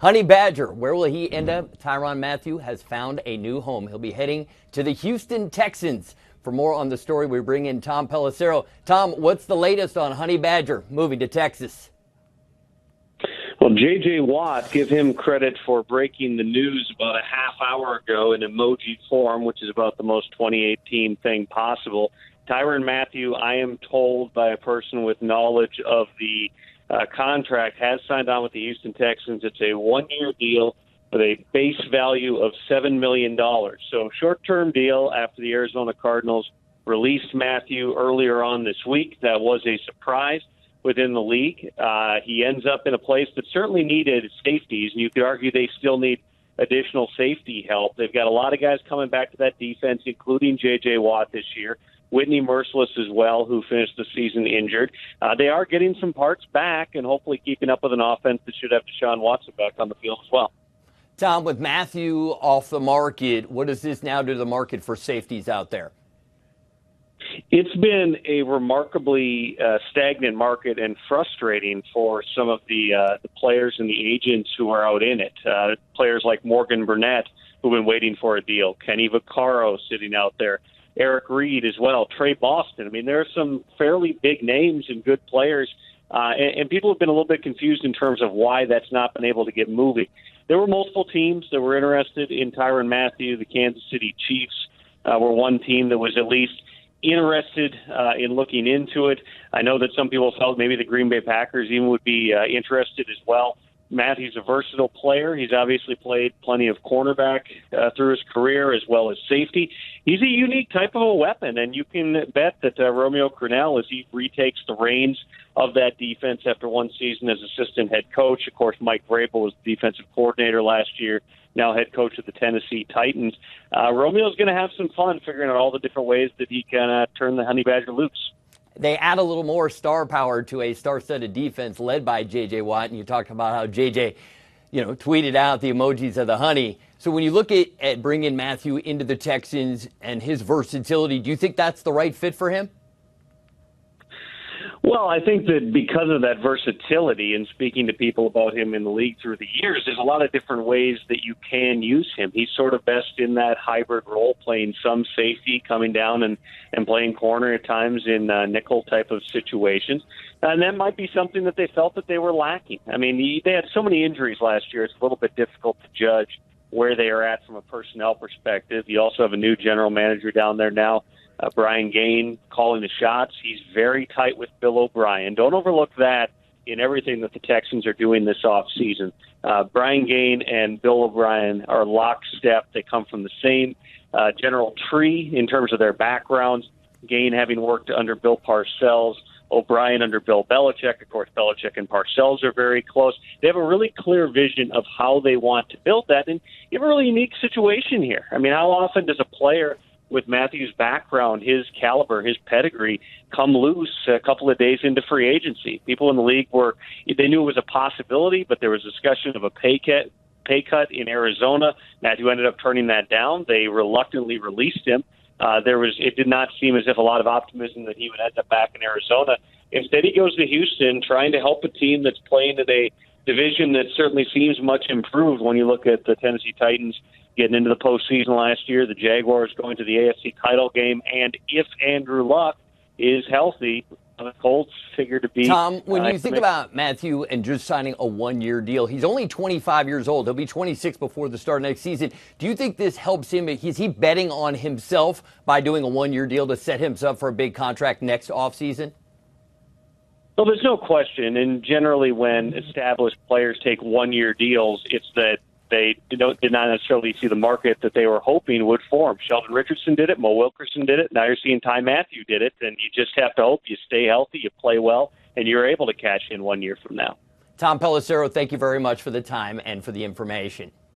Honey Badger, where will he end up? Tyrann Mathieu has found a new home. He'll be heading to the Houston Texans. For more on the story, we bring in Tom Pelissero. Tom, what's the latest on Honey Badger moving to Texas? Well, J.J. Watt, give him credit for breaking the news about a half hour ago in emoji form, which is about the most 2018 thing possible. Tyrann Mathieu, I am told by a person with knowledge of the contract, has signed on with the Houston Texans. It's a one-year deal with a base value of $7 million. So short-term deal after the Arizona Cardinals released Mathieu earlier on this week. That was a surprise within the league. He ends up in a place that certainly needed safeties, and you could argue they still need additional safety help. They've got a lot of guys coming back to that defense, including J.J. Watt this year. Whitney Merciless as well, who finished the season injured. They are getting some parts back and hopefully keeping up with an offense that should have Deshaun Watson back on the field as well. Tom, with Mathieu off the market, what does this now do to the market for safeties out there? It's been a remarkably stagnant market and frustrating for some of the players and the agents who are out in it. Players like Morgan Burnett, who've been waiting for a deal. Kenny Vaccaro sitting out there. Eric Reed as well, Trey Boston. I mean, there are some fairly big names and good players, and people have been a little bit confused in terms of why that's not been able to get moving. There were multiple teams that were interested in Tyrann Mathieu. The Kansas City Chiefs were one team that was at least interested in looking into it. I know that some people felt maybe the Green Bay Packers even would be interested as well. Matthew's a versatile player. He's obviously played plenty of cornerback through his career as well as safety. He's a unique type of a weapon, and you can bet that Romeo Crennel, as he retakes the reins of that defense after one season as assistant head coach. Of course, Mike Vrabel was the defensive coordinator last year, now head coach of the Tennessee Titans. Romeo's going to have some fun figuring out all the different ways that he can turn the Honey Badger loose. They add a little more star power to a star-studded defense led by J.J. Watt, and you talked about how J.J., tweeted out the emojis of the honey. So when you look at bringing Mathieu into the Texans and his versatility, do you think that's the right fit for him? Well, I think that because of that versatility and speaking to people about him in the league through the years, there's a lot of different ways that you can use him. He's sort of best in that hybrid role, playing some safety, coming down and playing corner at times in nickel type of situations. And that might be something that they felt that they were lacking. I mean, they had so many injuries last year, it's a little bit difficult to judge where they are at from a personnel perspective. You also have a new general manager down there now, Brian Gaine, calling the shots. He's very tight with Bill O'Brien. Don't overlook that in everything that the Texans are doing this offseason. Brian Gaine and Bill O'Brien are lockstep. They come from the same general tree in terms of their backgrounds. Gaine having worked under Bill Parcells, O'Brien under Bill Belichick. Of course, Belichick and Parcells are very close. They have a really clear vision of how they want to build that. And you have a really unique situation here. I mean, how often does a player with Matthew's background, his caliber, his pedigree, come loose a couple of days into free agency? People in the league they knew it was a possibility, but there was discussion of a pay cut in Arizona. Mathieu ended up turning that down. They reluctantly released him. It did not seem as if a lot of optimism that he would end up back in Arizona. Instead, he goes to Houston, trying to help a team that's playing in a division that certainly seems much improved when you look at the Tennessee Titans getting into the postseason last year, the Jaguars going to the AFC title game, and if Andrew Luck is healthy, the Colts figure to be... Tom, when you think about Mathieu and just signing a one-year deal, he's only 25 years old. He'll be 26 before the start of next season. Do you think this helps him? Is he betting on himself by doing a one-year deal to set himself up for a big contract next offseason? Well, there's no question, and generally when established players take one-year deals, it's that they did not necessarily see the market that they were hoping would form. Sheldon Richardson did it. Mo Wilkerson did it. Now you're seeing Tyrann Mathieu did it, and you just have to hope you stay healthy, you play well, and you're able to cash in 1 year from now. Tom Pelissero, thank you very much for the time and for the information.